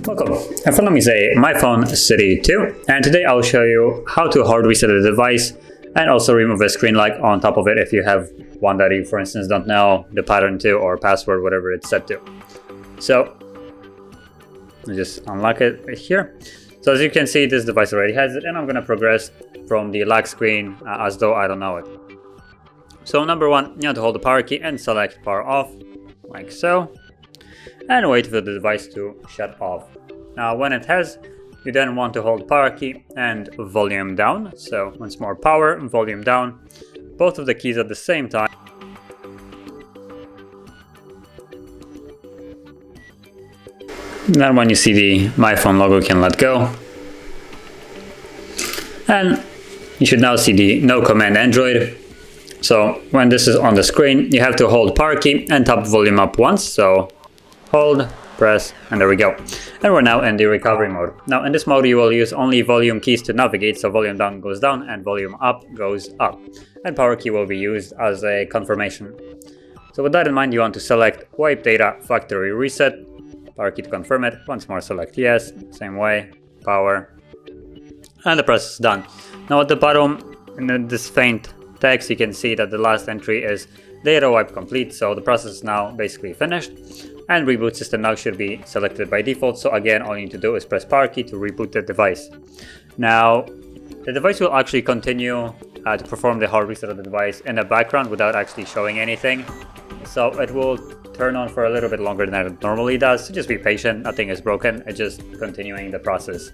Welcome. In front of me is a myPhone City 2, and today I'll show you how to hard reset a device and also remove a screen lock on top of it if you have one that you, for instance, don't know the pattern to or password, whatever it's set to. So I'll just unlock it right here. So as you can see, this device already has it, and I'm going to progress from the lock screen as though I don't know it. So number one, you have to hold the power key and select power off, like so, and wait for the device to shut off. Now when it has, you then want to hold power key and volume down. So once more, power and volume down, both of the keys at the same time. Then when you see the myPhone logo, you can let go. And you should now see the no command Android. So when this is on the screen, you have to hold power key and tap volume up once. So hold, press, and there we go. And we're now in the recovery mode. Now in this mode, you will use only volume keys to navigate. So volume down goes down and volume up goes up. And power key will be used as a confirmation. So with that in mind, you want to select wipe data factory reset. Power key to confirm it. Once more, select yes. Same way, power. And the process is done. Now at the bottom, in this faint text, you can see that the last entry is data wipe complete. So the process is now basically finished. And reboot system now should be selected by default. So again, all you need to do is press power key to reboot the device. Now, the device will actually continue to perform the hard reset of the device in the background without actually showing anything. So it will turn on for a little bit longer than it normally does. So just be patient, nothing is broken, it's just continuing the process.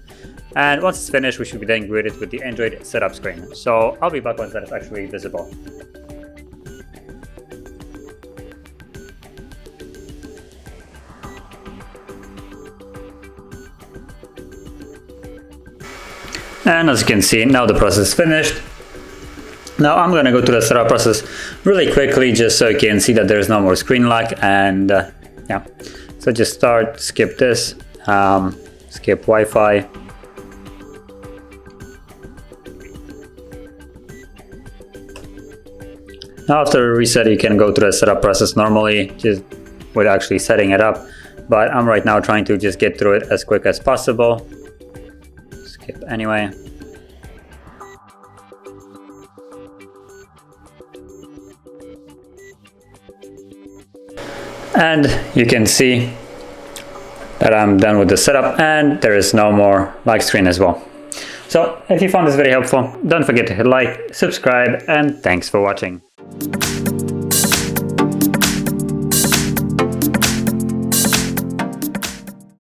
And once it's finished, we should be then greeted with the Android setup screen. So I'll be back once that is actually visible. And as you can see, now the process is finished. Now I'm going to go through the setup process really quickly just so you can see that there's no more screen lock. And yeah, so just start, skip this, skip Wi-Fi. Now after reset, you can go through the setup process normally, just with actually setting it up. But I'm right now trying to just get through it as quick as possible. Skip anyway. And you can see that I'm done with the setup and there is no more lock screen as well. So if you found this very helpful, don't forget to hit like, subscribe, and thanks for watching.